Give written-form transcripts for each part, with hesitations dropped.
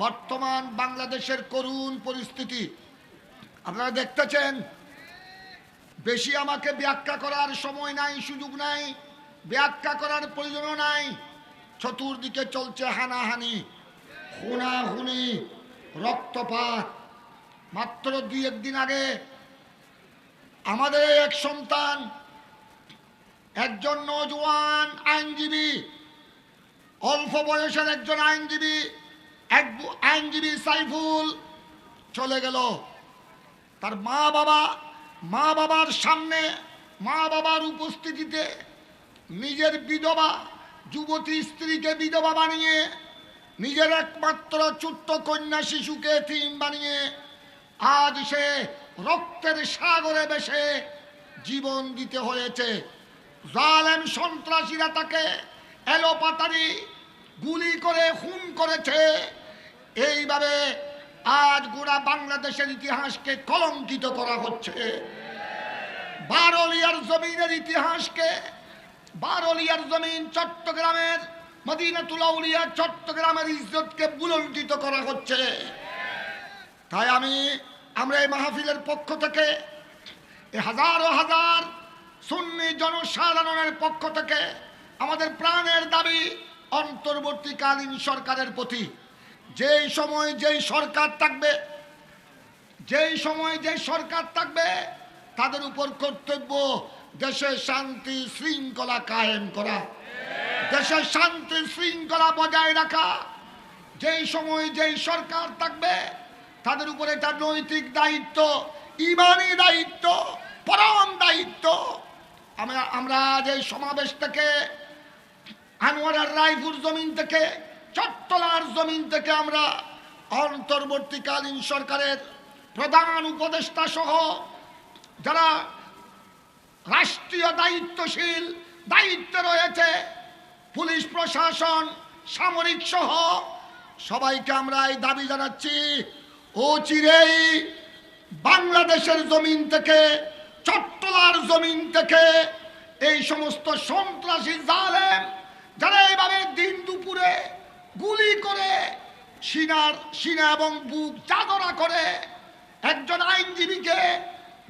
বর্তমান বাংলাদেশের করুণ পরিস্থিতি আপনারা দেখতেছেন। বেশি আমাকে ব্যাখ্যা করার সময় নাই, সুযোগ নাই, ব্যাখ্যা করার প্রয়োজনও নাই। চতুর্দিকে চলছে হানাহানি, খুনাখুনি, রক্তপাত। মাত্র 2-1 দিন আগে আমাদের এক সন্তান, একজন নওজোয়ান আইনজীবী, অল্প বয়সের একজন আইনজীবী সাইফুল চলে গেল। তার মা বাবার সামনে, মা বাবার উপস্থিতিতে নিজের বিধবা যুবতী স্ত্রীকে বিধবা বানিয়ে, নিজের একমাত্র ছোট্ট কন্যা শিশুকে এতিম বানিয়ে আজ সে রক্তের সাগরে ভেসে জীবন দিতে হয়েছে। জালেম সন্ত্রাসীরা তাকে এলোপাতাড়ি গুলি করে খুন করেছে। এইভাবে আজ গোটা বাংলাদেশের ইতিহাসকে কলঙ্কিত করা হচ্ছে। বারলিয়ার জমিনের ইতিহাসকে, বারলিয়ার জমিন চট্টগ্রামের মদিনাতুল আউলিয়া চট্টগ্রামের ইজ্জতকে বুলন্ডিত করা হচ্ছে। তাই আমরা এই মাহফিলের পক্ষ থেকে, এই হাজার হাজার সুন্নি জনসাধারণের পক্ষ থেকে আমাদের প্রাণের দাবি, অন্তর্বর্তীকালীন সরকারের প্রতি, যেই সময় যেই সরকার থাকবে তাদের উপর কর্তব্য দেশে শান্তি শৃঙ্খলা কায়েম করা, দেশের শান্তি শৃঙ্খলা বজায় রাখা। যেই সময় যেই সরকার থাকবে তাদের উপরে একটা নৈতিক দায়িত্ব, ইমানি দায়িত্ব, পরম দায়িত্ব। আমরা যে সমাবেশ থেকে, আনোয়ারার রায়পুর জমিন থেকে, চট্টলার জমিন থেকে আমরা অন্তর্বর্তীকালীন সরকারের প্রধান উপদেষ্টা সহ যারা রাষ্ট্রীয় দায়িত্বশীল দায়িত্বে রয়েছে, পুলিশ প্রশাসন, সামরিক সহ সবাইকে আমরা এই দাবি জানাচ্ছি, অচিরেই বাংলাদেশের জমিন থেকে, চট্টলার জমিন থেকে এই সমস্ত সন্ত্রাসী জালেম যারা এইভাবে দিন দুপুরে গুলি করে সিনা এবং বুক চাদরা করে একজন আইনজীবীকে,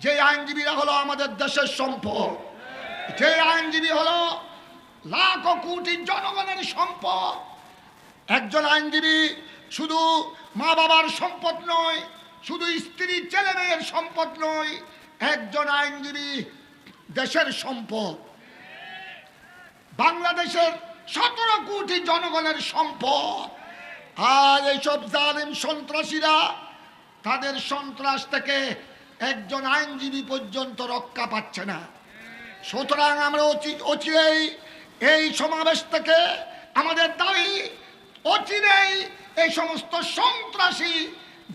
যে আইনজীবীরা হলো আমাদের দেশের সম্পদ, যে আইনজীবী হলো লাখ কোটি জনগণের সম্পদ। একজন আইনজীবী শুধু মা বাবার সম্পদ নয়, শুধু স্ত্রী ছেলে মেয়ের সম্পদ নয়, একজন আইনজীবী দেশের সম্পদ, বাংলাদেশের 17 কোটি জনগণের সম্পদ। আর এইসব জালিম সন্ত্রাসীরা, তাদের সন্ত্রাস থেকে একজন আইনজীবী পর্যন্ত রক্ষা পাচ্ছে না। সুতরাং আমরা অচিরেই এই সমাবেশ থেকে আমাদের দাবি, অচিরেই এই সমস্ত সন্ত্রাসী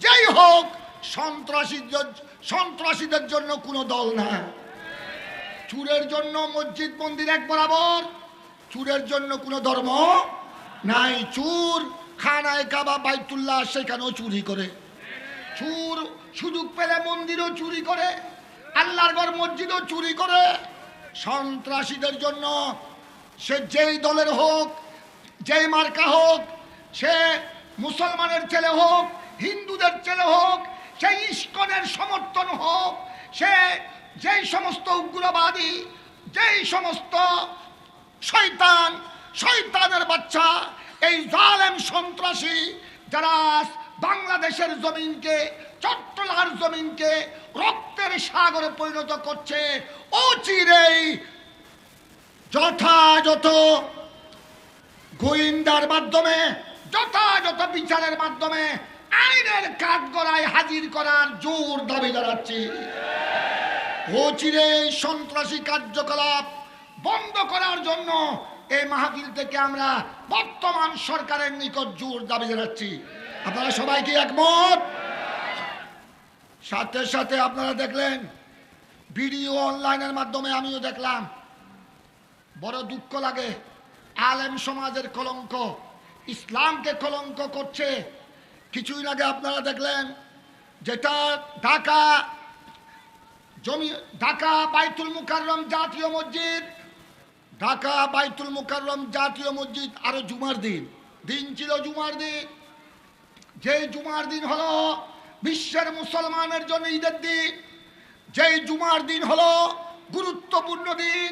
যেই হোক, সন্ত্রাসীদের জন্য কোনো দল না। চুরের জন্য মসজিদ মন্দির এক বরাবর, চুরের জন্য কোনো ধর্ম নাই। চুর খানায় কাবা বাইতুল্লাহ সেখানেও চুরি করে, চুর সুযোগ পেলে মন্দিরও চুরি করে, আল্লাহর ঘর মসজিদও চুরি করে। সন্ত্রাসীদের জন্য সে যেই দলের হোক, যেই মার্কা হোক, সে মুসলমানের ছেলে হোক, হিন্দুদের ছেলে হোক, সেই ইস্কনের সমর্থন হোক, সে যেই সমস্ত উগ্রবাদী, যেই সমস্ত শয়তানের বাচ্চা, এই জালেম সন্ত্রাসী যারা বাংলাদেশের জমিনকে, চট্টলার জমিনকে রক্তের সাগরে পরিণত করছে, অচিরেই যথাযথ গোয়েন্দার মাধ্যমে, যথাযথ বিচারের মাধ্যমে আইনের কাঠগড়ায় হাজির করার জোর দাবি জানাচ্ছি। অচিরেই সন্ত্রাসী কার্যকলাপ বন্ধ করার জন্য এই মাহফিল থেকে আমরা বর্তমান সরকারের নিকট জোর দাবি জানাচ্ছি। আপনারা সবাই কি একমত? সাথে সাথে আপনারা দেখলেন ভিডিও অনলাইনের মাধ্যমে, আমিও দেখলাম, বড় দুঃখ লাগে। আলেম সমাজের কলঙ্ক, ইসলামকে কলঙ্ক করছে। কিছুদিন আগে আপনারা দেখলেন যেটা ঢাকা বাইতুল মুকাররম জাতীয় মসজিদ, ঢাকা বাইতুল মুকাররম জাতীয় মসজিদ, আরো জুমার দিন ছিল, জুমার দিন যে জুমার দিন হলো বিশ্বের মুসলমানের জন্য ঈদের দিন, যেই জুমার দিন হলো গুরুত্বপূর্ণ দিন,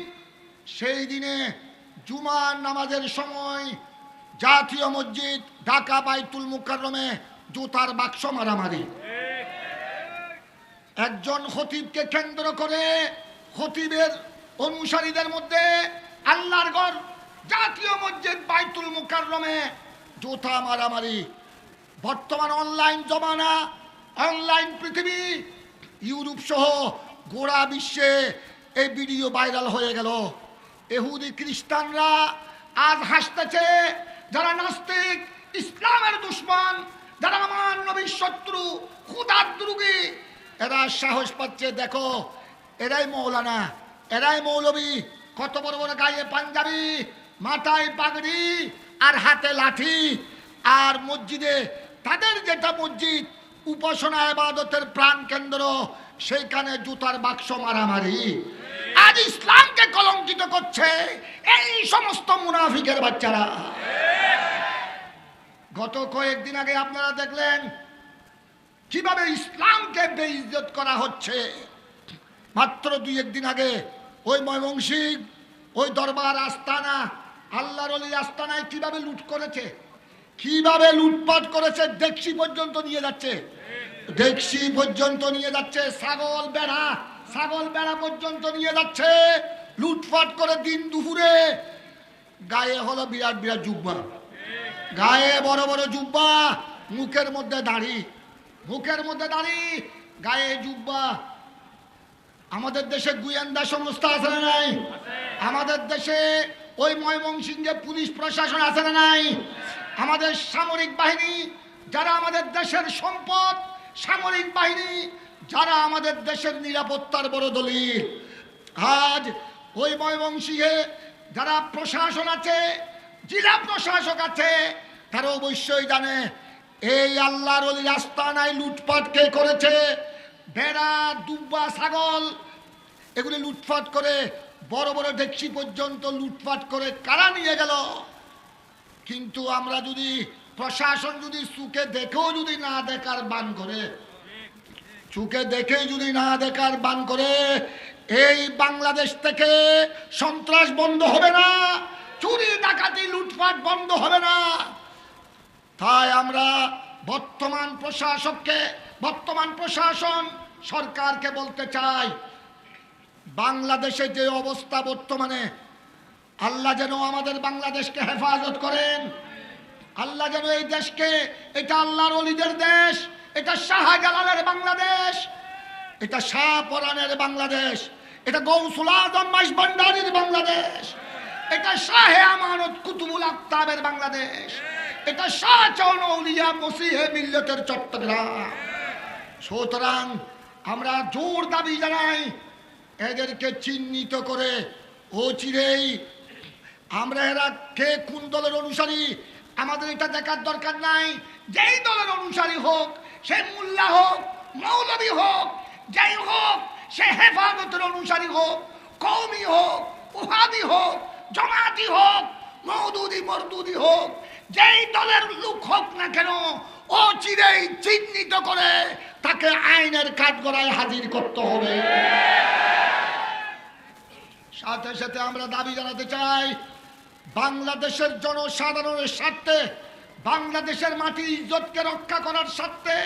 সেই দিনে জুমার নামাজের সময় জাতীয় মসজিদ ঢাকা বাইতুল মুকাররমে জুতার বাক্স মারামারি। একজন খতিবকে কেন্দ্র করে খতিবের অনুসারীদের মধ্যে আল্লাহর ঘর জাতীয় মসজিদ বাইতুল মুকাররমে জুতা মারামারি। বর্তমান অনলাইন জমানা, অনলাইন পৃথিবী, ইউরোপ সহ গোড়া বিশ্বে এই ভিডিও ভাইরাল হয়ে গেল। ইহুদি খ্রিস্টানরা আজ হাসতেছে, যারা নাস্তিক, ইসলামের দুশমন, যারা আমার নবীর শত্রু, খুদার দ্রোহী, এরা সাহস পাচ্ছে, দেখো এরাই মৌলানা, এরাই মৌলবী, কত বড় বড় গায়ে পাঞ্জাবি, মাথায় পাগড়ি আর হাতে লাঠি, আর মসজিদে তাদের যেটা মসজিদ উপাসনা ইবাদতের প্রাণ কেন্দ্র, সেইখানে জুতার বাক্স মারামারি। আজ ইসলামকে কলঙ্কিত করছে এই সমস্ত মুনাফিকের বাচ্চারা। গত কয়েকদিন আগে আপনারা দেখলেন কিভাবে ইসলামকে বেইজ্জত করা হচ্ছে। মাত্র 2-1 দিন আগে ওই ময়মনসিংহ, ওই দরবার আস্তানা, আল্লাহর ওলির আস্তানায় কিভাবে লুট করেছে, কিভাবে লুটপাট করেছে, ডেকসি পর্যন্ত নিয়ে যাচ্ছে, ডেকসি পর্যন্ত নিয়ে যাচ্ছে, ছাগল বেড়া পর্যন্ত নিয়ে যাচ্ছে, লুটপাট করে দিন দুপুরে। গায়ে হলো বিরাট বিরাট জুব্বা, গায়ে বড় বড় জুব্বা, মুখের মধ্যে দাড়ি, গায়ে জুব্বা। আমাদের দেশে গোয়েন্দা সংস্থা আছে না নাই? আমাদের দেশে ওই ময়মনসিংহে পুলিশ প্রশাসন আছে না নাই? আমাদের সামরিক বাহিনী, যারা আমাদের দেশের সম্পদ, সামরিক বাহিনী যারা আমাদের দেশের নিরাপত্তার বড় দলিল। আজ ওই ময়মনসিংহে যারা প্রশাসন আছে, জেলা প্রশাসক আছে, তারা অবশ্যই জানে এই আল্লাহর ওলির আস্তানায় লুটপাট কে করেছে। ভেড়া, দুব্বা, ছাগল এগুলি লুটপাট করে, বড় বড় ডেকসি পর্যন্ত লুটপাট করে কারা নিয়ে গেল। কিন্তু আমরা যদি প্রশাসন যদি চোখে দেখেও যদি না দেখার বান করে, চোখে দেখে যদি না দেখার বান করে, এই বাংলাদেশ থেকে সন্ত্রাস বন্ধ হবে না, চুরি ডাকাতি লুটপাট বন্ধ হবে না। তাই আমরা বর্তমান প্রশাসন সরকারকে বলতে চাই, বাংলাদেশের যে অবস্থা বর্তমানে, আল্লাহ যেন আমাদের বাংলাদেশকে হেফাজত করেন। আল্লাহ যেন এই দেশকে, এটা আল্লাহর ওলিদের দেশ, এটা শাহজালালের বাংলাদেশ, এটা শাহপরানের বাংলাদেশ, এটা গৌসুল আজম মাইজভান্ডারির বাংলাদেশ, এটা শাহে আমানত কুতুবুল আক্তাবের বাংলাদেশ, এটা শাহ চৌনৌলিয়া মসিহে মিল্লতের চট্টগ্রাম। সুতরাং আমরা জোর দাবি জানাই, এদেরকে চিহ্নিত করে অচিরেই আমরা এরা কে কোন দলের অনুসারী আমাদের এটা দেখার দরকার নাই। যেই দলের অনুসারী হোক, সে মোল্লা হোক, মৌলবী হোক, যেই হোক, সে হেফাজতের অনুসারী হোক, কওমি হোক, ওহাবি হোক, জামাতি হোক, মওদুদি মরদুদি হোক, যেই দলের লোক হোক না কেন, অচিরেই চিহ্নিত করে তাকে আইনের কাঠগড়ায় হাজির করতে হবে। সাথে সাথে আমরা দাবি জানাতে চাই, বাংলাদেশের জনসাধারণের স্বার্থে, বাংলাদেশের মাটি ইজ্জতকে রক্ষা করার স্বার্থে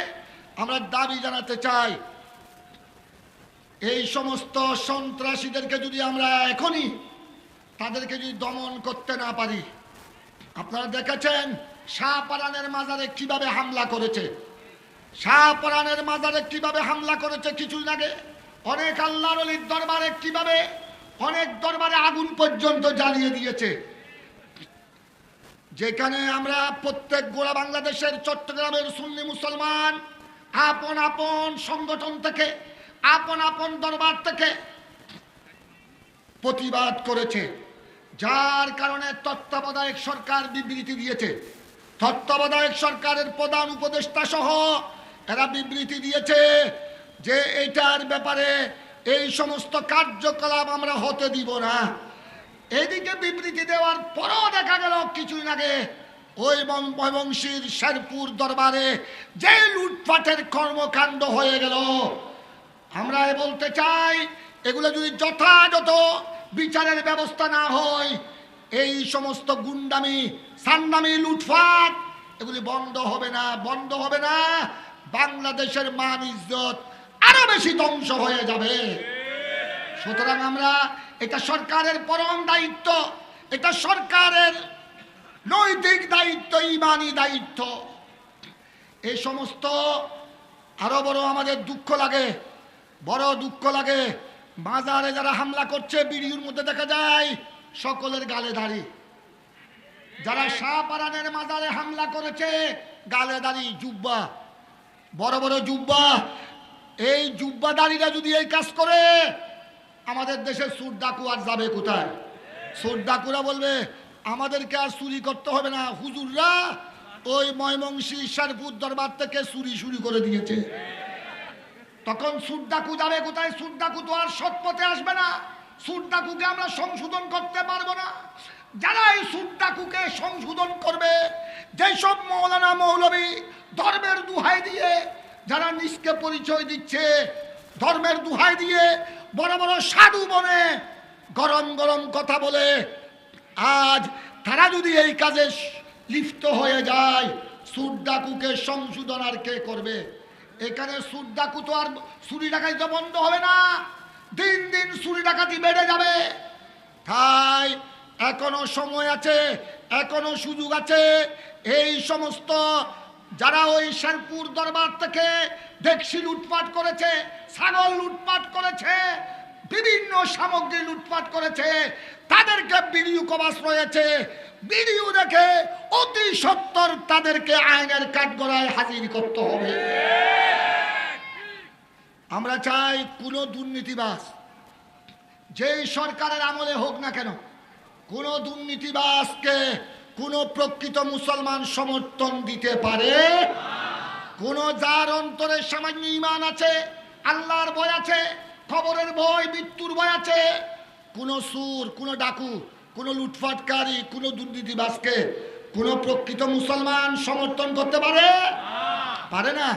আমরা দাবি জানাতে চাই, এই সমস্ত সন্ত্রাসীদেরকে যদি আমরা এখনই তাদেরকে যদি দমন করতে না পারি। আপনারা দেখেছেন শাহপরানের মাজারে কিভাবে হামলা করেছে, শাহপরানের মাজারে কিভাবে হামলা করেছে কিছুদিন আগে। অনেক আল্লাহর ওলির দরবারে কিভাবে, অনেক দরবারে আগুন পর্যন্ত জ্বালিয়ে দিয়েছে। যেখানে আমরা প্রত্যেক গোড়া বাংলাদেশের চট্টগ্রামের সুন্নি মুসলমান আপন আপন সংগঠন থেকে, আপন আপন দরবার থেকে প্রতিবাদ করেছে, যার কারণে তত্ত্বাবধায়ক সরকার বিবৃতি দিয়েছে। তত্ত্বাবধায়ক সরকারের প্রধান উপদেষ্টা সহ এরা বিবৃতি দিয়েছে যে এটার ব্যাপারে এই সমস্ত কার্যকলাপ আমরা হতে দিব না। এদিকে বিবৃতি দেওয়ার পরও দেখা গেল কিছুদিন আগে ওই ময়মনসিংহের শেরপুর দরবারে যে লুটপাটের কর্মকাণ্ড হয়ে গেল, আমরা বলতে চাই এগুলো যদি যথাযথ বিচারের ব্যবস্থা না হয়, এই সমস্ত গুন্ডামি সান্ডামি লুটপাট এগুলি বন্ধ হবে না, বন্ধ হবে না। বাংলাদেশের মান ইজ্জত আরো বেশি ধ্বংস হয়ে যাবে। সুতরাং আমরা, এটা সরকারের পরম দায়িত্ব, এটা সরকারের নৈতিক দায়িত্ব, ইমানি দায়িত্ব। এই সমস্ত আরো বড় আমাদের দুঃখ লাগে, বড় দুঃখ লাগে। মাজারে যারা হামলা করছে, ভিডিওর মধ্যে দেখা যায় সকলের গালে দাড়ি। যারা শাহপারানের মাজারে হামলা করেছে, গালে দাড়ি, জুব্বা, বড় বড় জুব্বা। এই জুব্বা দাড়িরা যদি এই কাজ করে, আমাদের দেশের সুর ডাকু আর যাবে কোথায়? সুর ডাকুরা বলবে আমাদেরকে আর চুরি করতে হবে না, হুজুররা ওই ময়মনসিংহ শেরপুর দরবার থেকে চুরি শুরু করে দিয়েছে। তখন সুর ডাকু যাবে কোথায়? সুর ডাকু তো আর সৎ পথে আসবে না। সুর ডাকুকে আমরা সংশোধন করতে পারবো না। যারা এই সুর ডাকুকে সংশোধন করবে, যেসব মৌলানা মৌলবী ধর্মের দুহাই দিয়ে যারা নিজকে পরিচয় দিচ্ছে, ধর্মের দুহাই দিয়ে বড় বড় সাধু বনে গরম গরম কথা বলে, আজ তারা যদি এই কাজে লিপ্ত হয়ে যায়, সুর ডাকুকে সংশোধন আর কে করবে? এখানে সুর ডাকু তো আর চুরি ডাকাতি তো বন্ধ হবে না, দিন দিন চুরি ডাকাতি বেড়ে যাবে। তাই এখনো সময় আছে, এখনো সুযোগ আছে। এই সমস্ত যারা ওই শেরপুর দরবার থেকে ডেকসি লুটপাট করেছে, ছাগল লুটপাট করেছে, বিভিন্ন সামগ্রী লুটপাট করেছে, তাদেরকে ভিডিও কভার রয়েছে, ভিডিও দেখে অতি সত্বর তাদেরকে আইনের কাঠগড়ায় হাজির করতে হবে। আমরা চাই কোনো দুর্নীতিবাজ যেই সরকারের আমলে হোক না কেন, কোনো দুর্নীতিবাজকে কোনো প্রকৃত মুসলমান সমর্থন দিতে পারে? কোন যার অন্তরে সামান্য ঈমান আছে, আল্লাহর ভয় আছে, খবরের ভয়, মৃত্যুর ভয় আছে, কোন সুর, কোন ডাকু, কোন লুটপাটকারী, কোন দুর্নীতিবাজকে কোন প্রকৃত মুসলমান সমর্থন করতে পারে? পারে না।